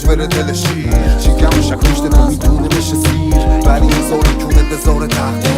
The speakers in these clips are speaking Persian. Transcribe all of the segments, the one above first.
بره دل شیر شکم شک پشت تو میدونه بشه سیر ولی میذاره کونه بذاره تحقیر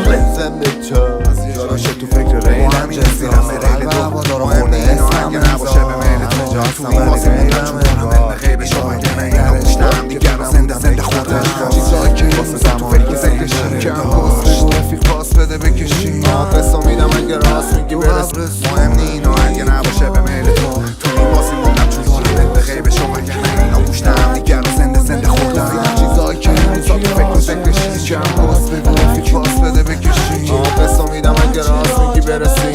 بزن به تو یاراش تو فکر ریلم جسیرم به ریل دو مهم نیست اگه نباشه به میل تو جا هستم ولی ریلم انگار غیب شاهده اینا پشتم دیگر رو زنده خورده چیزایی که واسه تو فکر زنده کم باز بگو رفیق پاس بده بکشی آدرسو میدم اگه راست میگی برس مهم نی اینا اگه نباشه به میل تو این بازی موندم چون زنده به غیب شاهده اینا پشتم دیگر رو زنده خوردن چیزایی که روزا تو فکر زنده کم باز بگو رفیق پاس بده بکشی آدرسو میدم اگه راست میگی برسی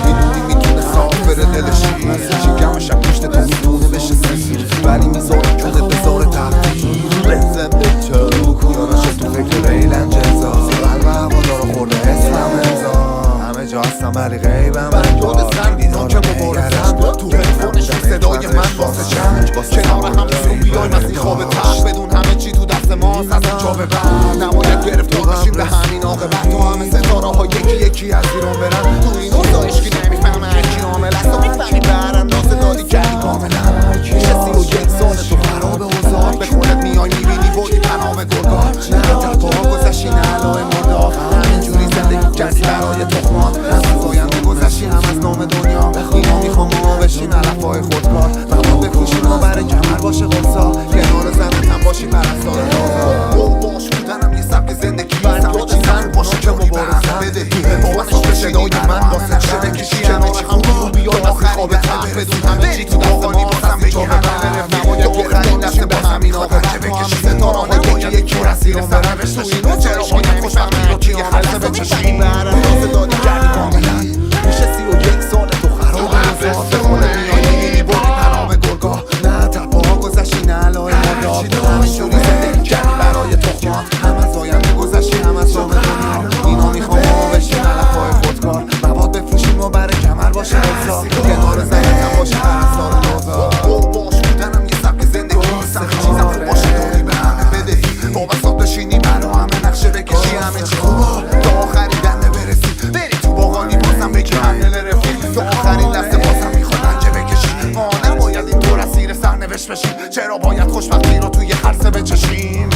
میدونی میتونه صاف بره دل شیر شکم شب پشت تو میدونه بشه سیر ولی میذاره کونه بذاره تحقیر بزن به تو یاراش تو فکر ریلم جزا قلب هوادارو خورده اسمم امضا همه جا هستم ولی غیبم من یادستم دیدم که مبارزم تو تلفونش صدای من واسه چنگ کنار هم تو بیایم از این خواب تخت بدون همه چی تو دست ماست از اینجا به بعد نباید گرفتار بشیم به همین عاقبت تو همه ستاره ها یکی از ایران برن تو این اوضاع اشکی نمیفهمه هرکی عامل است و میفهمی بر اندازه داری کردی کاملا میشه 31 سال تو خراب اوضاع به خودت میای میبینی بودی تنام گرگاه نه تپا گذشتی نه علای مردا همینجوری زندگی کردی برای تخمات از آینده گذشتی هم از نام دنیا اینا میخوام ما بشیم علفای خودکار مواد بفروشیم ما برای کمر باشه قرصا کنار زمین هم باشیم پرستار نازا باش بودنم یه سبک زندگی همه چیزم باشه که مبارزه بدهی بابتش به صدای من واسه چه بکشی کنار هم رو بیای واسه خواب تخت بدون همه چی تو داخلی بازم بگی همه نماید آخرین دست به همین عاقبت بکشی ستارانه یکی از ایران برن تو چرا باید خوشبختی رو توی خلصه بچشیم بر اندازه دادی کردی کاملا میشه 31 سال تو خراب اوضاع به خودت میای میبینی بردی پنام گرگاه نه تپا گذشتی نه علای مردا همینجوری زندگی کردی برای تخمات هم از آینده گذشتی هم از نام دنیا اینا میخوام ما بشیم علفای خودکار مواد بفروشیم و برای کمر باشه قرصا کنار زمین هم باشه پرستار نازا باش بودنم یه سبک زندگی همه چیزم خوب باشه داری به همه بدهی با بساط بشینی برا همه نقشه بکشی همه چی خوبه تا آخرین دنده برسی بری تو باقالی بازم بگی همه رفیق تا آخرین لحظه بازم میخوادن که بکشی ما نباید اینطور اسیر سرنوشت بشیم چرا باید خوشبختی رو توی خرصه بچشیم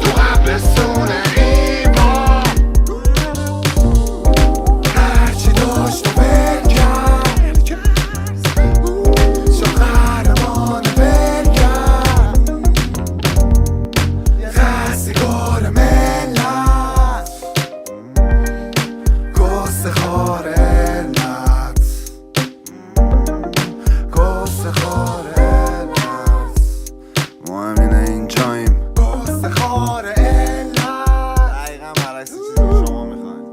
تو قبرستون ایمان هرچی داشت و برگرد شو قهرمان برگرد رسیگار ملت گسته خار علت گسته خار علت مهم اینه اینجاییم گسته خار علت دقیقا برعکس چیزی که شما میخواین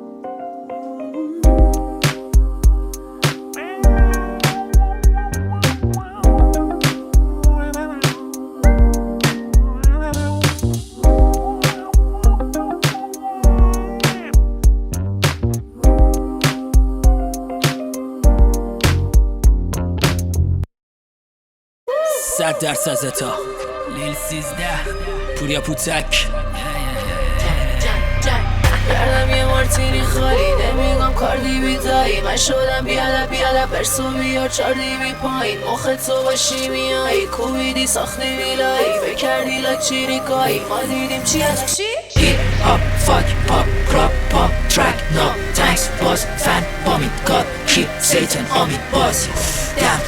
صد درصد زتا لیل 13 پوریا پوتک کردم یه مارتینی خالی نمیگم کاردی بیدایی من شدم بیادب برسو بیار چاردی بی پایین مخت تو باشی میایی کوبیدی ساختی میلایی فکر کردی لک چیریکایی ما دیدیم چی از چی؟ هیپ هاپ فاک پاپ کراپ پاپ ترک نو تانکس باز فن بامید گاد کیپ سیتن آمید باز دم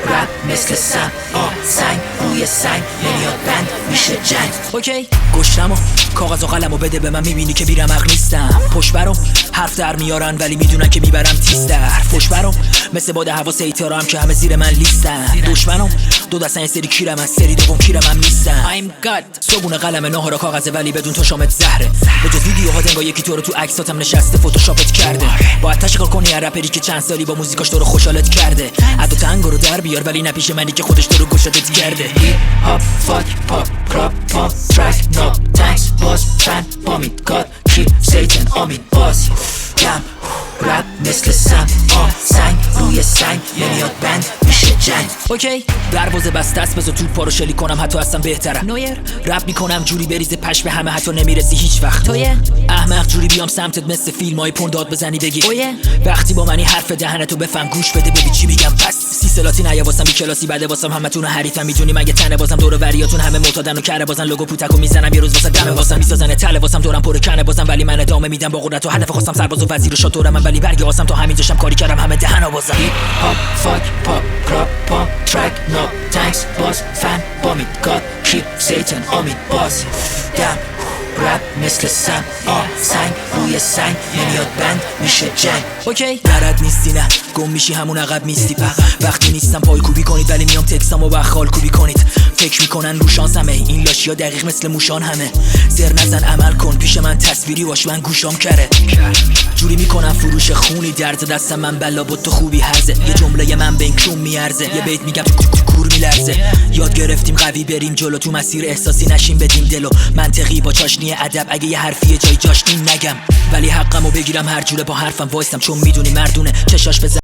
رپ مثل سم سنگ روی سنگ نمیاد بند میشه جنگ اوکی گشتم و کاغذ و قلم و بده به من میبینی که بیرمق نیستم پشت برم حرف در میارن ولی میدونن که میبرم تیز در پشت برم مثل باد هوا سیتارا هم که همه زیر من لیستن دشمنم دو دستن سری کیرم از سری دوم کیرم هم نیستن I'm God صبونه قلم نهارا کاغذه ولی بدون تو شامت زهره به جز ویدیوها دنگا یکی تو رو تو عکساتم نشسته فتوشاپت کرده باید تشکر کنی هر رپری که چند سالی با موزیکاش تو رو خوشحالت کرده عدو تنگو رو در بیار ولی نپیش منی که خودش تو رو گوشتت کرده هیپ هاپ فاک پاپ کراپ پاپ ترک نو تانکس باز فن بامید گاد کیپ سیتن آمید باز کم رپ مثل سم سنگ روی سنگ نمیاد بند میشه جنگ. اوکی دروازه بسته است، بذار توپ رو شلیک کنم، حتی هستم بهترم. نویر رپ میکنم جوری بریزه پشت به همه، حتی نمیرسی هیچ وقت. تویه احمق جوری بیام سمتت مثل فیلمای پونداد بزنی بگی اویه. وقتی با منی حرف دهنتو بفهم گوش بده ببین چی میگم. پس سی سلاتی نیا واسم بی کلاسی بده واسم همتون حریفم، میدونی مگه تنه بازم دور و بریاتون همه معتادن و کره بازن، لوگو پوتکو میزنم یه روز واسه دم واسم میسازن تله واسم دورم پر کنه بازم، ولی من ادامه میدم با قدرت و هدف خواستم سرباز و وزیر و شاتورم من، ولی برگ واسم تا همین جاشم کاری کردم همه دهن آوازم. هاپ فاک پاپ کراپ پاپ ترک نو تانکس باز فن بامید گاد کیپ سیتن امید بازی دم رپ مثل سم سنگ روی سنگ نمیاد بند میشه جنگ. اوکی درد نیستی نه گم میشی همون عقب میستی وقتی نیستم پای کوبی کنید، ولی میام تکسامو بخال کوبی کنید. فکر میکنن رو شانسمه این لاشیا دقیق مثل موشان همه، زر نزن عمل کن پیش من تصویری واش من گوشام کره. جوری میکنم فروش خونی درد دستم من بلا بود تو خوبی هرزه، یه جمله من به این کون میارزه، یه بیت میگم تو کور میلرزه. یاد گرفتیم قوی بریم جلو تو مسیر احساسی نشیم بدیم دلو منطقی با چاشنی ادب، اگه یه حرفی جای جاش نگم ولی حقمو بگیرم هر جوره با حرفم وایستم، چون میدونی مردونه چشاش بزن